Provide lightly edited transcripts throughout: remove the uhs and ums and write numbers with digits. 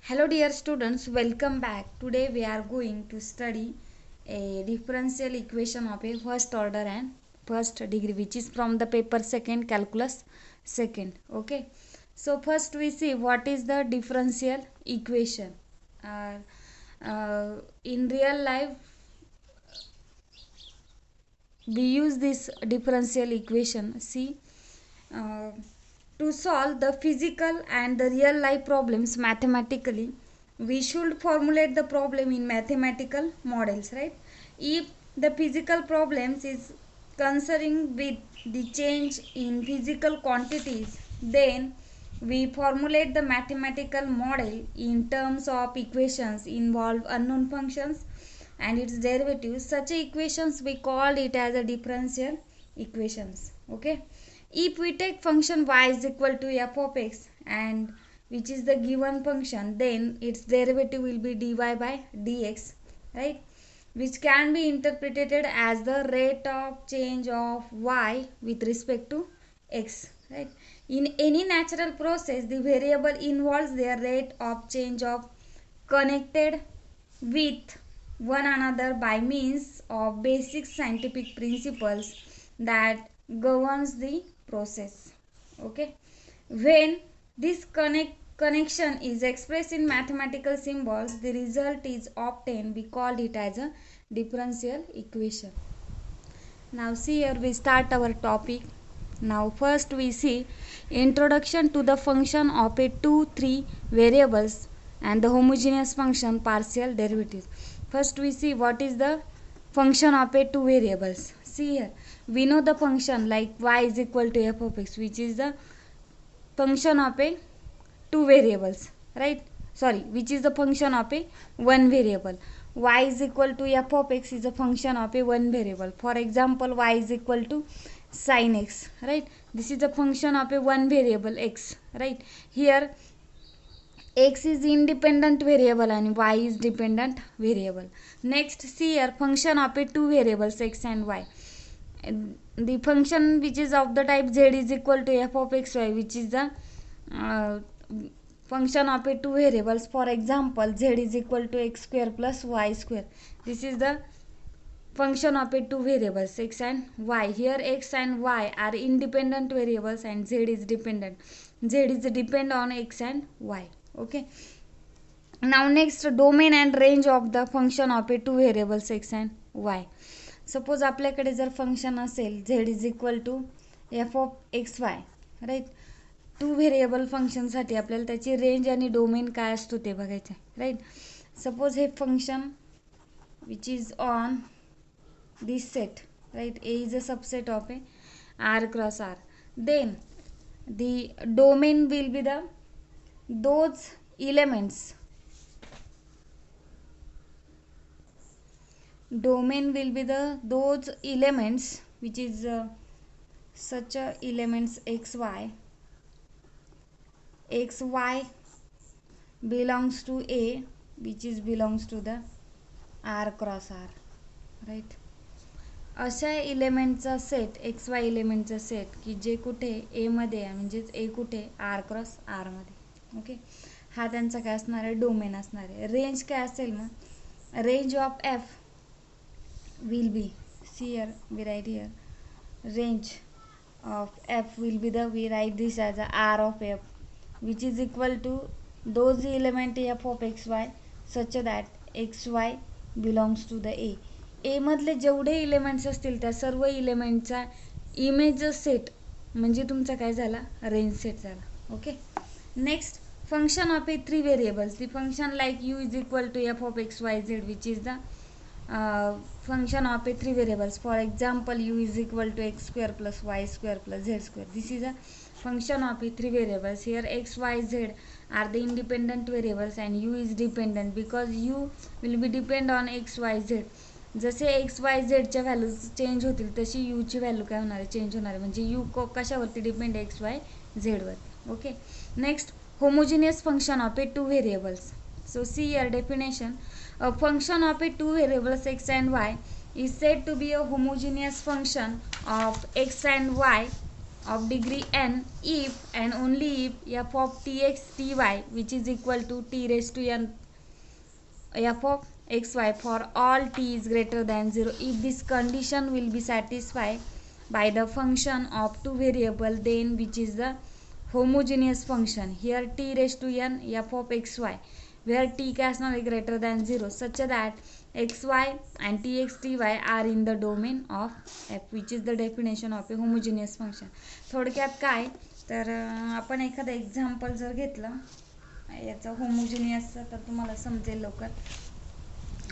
Hello dear students, welcome back. Today we are going to study a differential equation of a first order and first degree, which is from the paper second, calculus second. Okay, so first we see what is the differential equation. uh, in real life we use this differential equation. See, uh, to solve the physical and the real life problems mathematically, we should formulate the problem in mathematical models, right? If the physical problems is concerning with the change in physical quantities, then we formulate the mathematical model in terms of equations involve unknown functions and its derivatives. Such equations we call it as a differential equations. Okay, if we take function y is equal to f of x and which is the given function, then its derivative will be dy by dx, right, which can be interpreted as the rate of change of y with respect to x, right. In any natural process, the variable involves their rate of change of connected with one another by means of basic scientific principles that governs the process. Okay, when this connection is expressed in mathematical symbols, the result is obtained. We call it as a differential equation. Now see, here we start our topic. Now first we see introduction to the function of a 2-3 variables and the homogeneous function partial derivatives. First we see what is the function of a 2 variables. See here, we know the function like y is equal to f of x, which is the function of a 2 variables, right? Sorry, which is the function of a 1 variable. Y is equal to f of x is a function of a 1 variable. For example, y is equal to sin x, right? This is a function of a 1 variable x, right? Here x is independent variable and y is dependent variable. Next, see here, function of a 2 variables x and y. The function which is of the type z is equal to f of xy, which is the function of a 2 variables. For example, z is equal to x square plus y square. This is the function of a 2 variables x and y. Here x and y are independent variables and z is dependent. Z is depend on x and y. Okay, now next, domain and range of the function of a 2 variables x and y. Suppose आपल्याकडे जर function असेल z is equal to F of x Y, right. 2 variable फंक्शनसाठी आपल्याला त्याची range आणि domain काय असतो ते बघायचं आहे, राईट. सपोज हे function which is on this set, right. A is a subset of a R cross R. Then the domain will be the those elements. Domain will be the those elements which is such elements xy. Xy belongs to A, which is belongs to the R cross R, right. अशा एलिमेंटचा set x Y एलिमेंटचा set की जे कुठे ए मध्ये आहे, म्हणजेच ए कुठे R cross R मध्ये. Okay, हा त्यांचा काय असणार आहे, डोमेन असणार आहे. रेंज काय असेल मग, range of F will be, see here, we write here, range of f will be the, we write this as a r of f, which is equal to those element f of xy such that xy belongs to the a. a मधले जेवढे elements असतील त्या सर्व एलिमेंटचा image set म्हणजे तुमचा काय झाला, range set झाला. Okay, next, function of a 3 variables. The function like u is equal to f of x y z, which is the function of a 3 variables. For example, u is equal to x square plus y square plus z square. This is a function of a 3 variables. Here x, y, z are the independent variables and u is dependent because u will be depend on x, y, z. जसे x, y, z च्या values change होतील तशी u ची value काय होणार आहे, change होणार आहे. म्हणजे u कशावरती डिपेंड, x, y, z वरती. Okay, next, homogeneous function of a 2 variables. So see your definition. A function of a 2 variables x and y is said to be a homogeneous function of x and y of degree n if and only if f of tx ty which is equal to t raised to n f of xy for all t is greater than 0. If this condition will be satisfied by the function of two variable, then which is the homogeneous function. Here t raised to n f of xy where t काय असणार आहे greater than 0 such that xy and tx ty are in the domain of f, which is the definition of a homogeneous function. थोडक्यात काय तर आपण एखादं example जर घेतलं याचं होमोजिनियसचं तर तुम्हाला समजेल लवकर.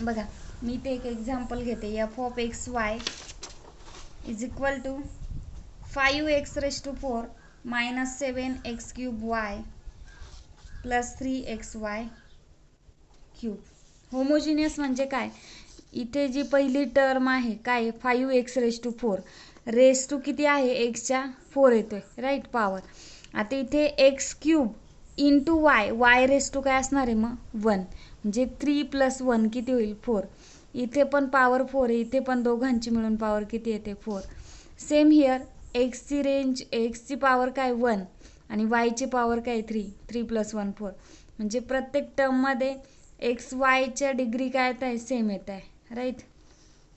बघा मी ते एक एक्झाम्पल घेते. f of x Y is equal to 5x raise to 4 minus 7x cube Y plus 3x Y cube. Homogeneous म्हणजे काय, इथे जी पहिली टर्म आहे काय 5x raise to 4 raise to किती आहे एक्सच्या 4 येतोय राईट पॉवर. आता इथे X cube into Y raise to काय असणार आहे मग 1 म्हणजे 3 + 1 किती होईल 4. इथे पण पॉवर 4 आहे, इथे पण दोघांची मिळून पॉवर किती येते 4. सेम हिअर एक्सची रेंज एक्सची पॉवर काय 1 आणि वायची पॉवर काय 3 + 1 4 म्हणजे प्रत्येक टर्ममध्ये एक्स वायच्या डिग्री काय येत आहे सेम येत आहे राईट.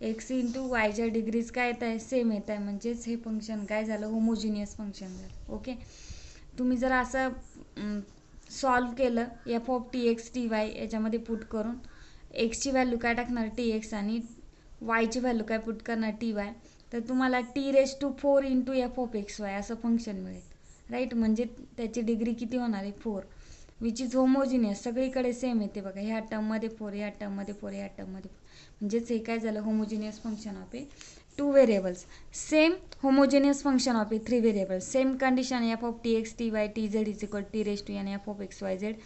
एक्स इंटू वायच्या डिग्रीज काय येत आहे सेम येत आहे म्हणजेच हे फंक्शन काय झालं होमोजिनियस फंक्शन झालं. ओके तुम्ही जर असं सॉल्व केलं F of T X T Y याच्यामध्ये पुट करून एक्सची व्हॅल्यू काय टाकणार टी एक्स आणि वायची व्हॅल्यू काय पुट करणार टी वाय तर तुम्हाला T raise to 4 into F of x Y असं फंक्शन मिळेल राईट. म्हणजे त्याची डिग्री किती होणार आहे 4 विच इज होमोजिनियस सगळीकडे सेम येते बघा. ह्या टर्ममध्ये 4 ह्या टर्ममध्ये 4 ह्या टर्ममध्ये 4 म्हणजेच हे काय झालं homogeneous function of a 2 variables. Same homogeneous function of a 3 variables. Same condition F of T X T Y T Z is equal T raise to N F of x Y Z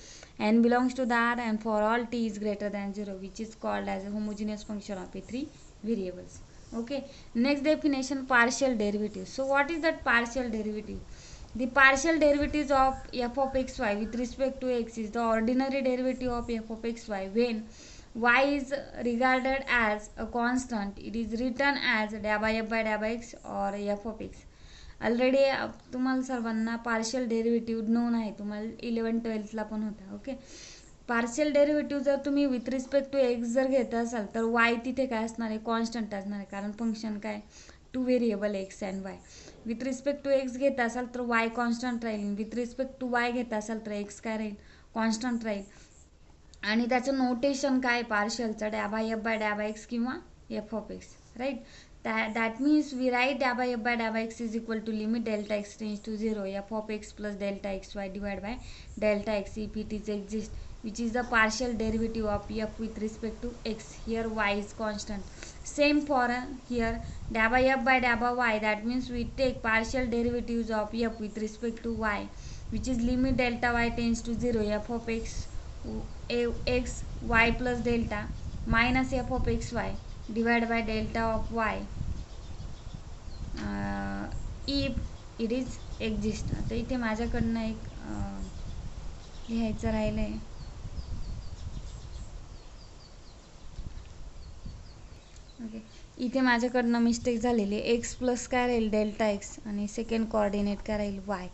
and belongs to that and for all t is greater than 0 which is called as a homogeneous function of a 3 variables. Okay, next definition partial derivative. So what is that partial derivative? The partial derivative of f of xy with respect to x is the ordinary derivative of f of xy when y is regarded as a constant. It is written as dA by f by dA by x or f of x. Already तुम्हाला सर्वांना partial derivative non आहे, तुम्हाला 11-12ला पण होता. Okay partial derivative जर तुम्ही with respect to x जर घेत असाल तर वाय तिथे काय असणार आहे कॉन्स्टंट असणार आहे कारण फंक्शन काय 2 variable X and Y. With respect to X घेत असाल तर वाय कॉन्स्टंट राहील, विथ रिस्पेक्ट टू वाय घेत असाल तर एक्स काय राहील कॉन्स्टंट राहील. आणि त्याचं नोटेशन काय पार्शियलचं डॅ बाय एफ बाय डॅ बाय एक्स किंवा f of x right. That means we write dA by f by dA by x is equal to limit delta x tends to 0 f of x plus delta xy divided by delta x if it is exist which is the partial derivative of f with respect to x. Here y is constant. Same for here dA by f by dA by y, that means we take partial derivatives of f with respect to y which is limit delta y tends to 0 f of x y plus delta minus f of xy divided by delta of y if it is exist. आता इथे माझ्याकडनं एक लिहायचं राहिलं आहे. Okay इथे माझ्याकडनं mistake झालेली आहे. एक्स प्लस काय राहील डेल्टा एक्स आणि सेकंड कोऑर्डिनेट काय राहील वाय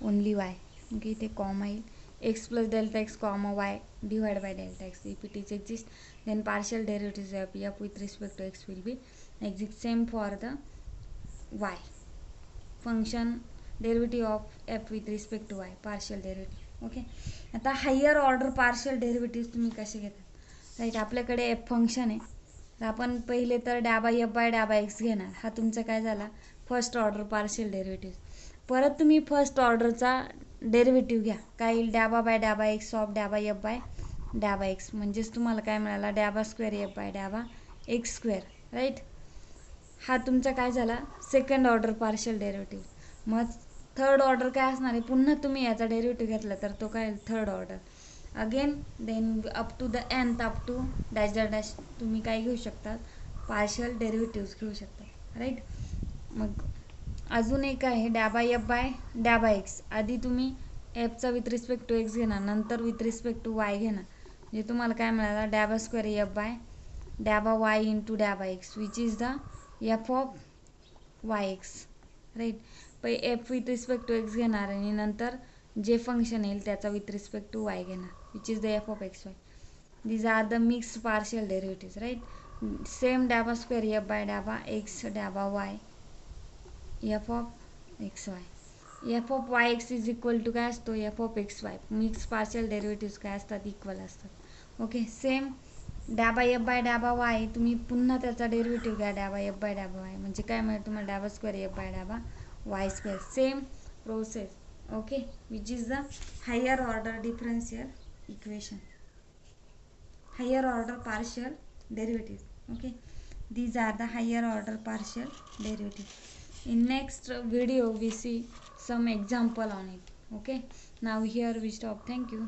ओनली वाय. ओके इथे कॉमा येईल X plus delta X comma Y divide by delta X if it is exist then partial derivative of F with respect to X will be exist. Same for the y function derivative of f with respect to y partial derivative. Okay आता higher order partial derivative तुम्ही कसे घेतात right. आपल्याकडे F function आहे तर आपण पहिले तर डॅ बाय एफ बाय डॅ बाय एक्स घेणार. हा तुमचा काय झाला फर्स्ट ऑर्डर पार्शियल डेरिव्हेटिव्ह. परत तुम्ही फर्स्ट ऑर्डरचा डेरिव्हेटिव्ह घ्या काय येईल डॅ बाय डॅ बाय एक्स ऑफ डॅ बाय एफ बाय डॅ बाय एक्स म्हणजेच तुम्हाला काय मिळाला डॅ बा स्क्वेअर एफ बाय डॅ बा एक्स स्क्वेअर राईट. हा तुमचा काय झाला सेकंड ऑर्डर पार्शियल डेरिव्हेटिव्ह. मग थर्ड ऑर्डर काय असणार आहे पुन्हा तुम्ही याचा डेरिव्हेटिव्ह घेतला तर तो काय third order again then up to the nth up to dash dash dash तुम्ही काय घेऊ शकता पार्शियल डेरिव्हेटिव्ह घेऊ शकता राईट. मग अजून एक आहे डॅ बाय एफ बाय डॅ बाय एक्स. आधी तुम्ही एफचा विथ रिस्पेक्ट टू एक्स घेणार नंतर विथ रिस्पेक्ट टू वाय घेणार म्हणजे तुम्हाला काय मिळाला डॅ बा स्क्वेअर एफ बाय डॅ बा वाय इंटू डॅ by x which is the f of yx right. F with respect to x घेणार आणि नंतर जे फंक्शन येईल त्याचा विथ रिस्पेक्ट टू वाय घेणार, which is the f of x y. These are the mixed partial derivatives, right? Same dabba square f by dabba x dabba y f of x y. f of y x is equal to काय असतो, f of x y. Mix partial derivative काय असतात, equal असतात. Okay, same डॅबा f by डॅबा y, तुम्ही पुन्हा त्याचा डेरिव्हेटिव्ह घ्या डॅबा एफ बाय डॅबा वाय, म्हणजे काय मिळेल तुम्हाला, डॅबा स्क्वेअर एफ बाय डॅबा y square. Same process. Okay, which is the higher order differential equation, higher order partial derivative. Okay, these are the higher order partial derivative. In next video we see some example on it. Okay, now here we stop. Thank you.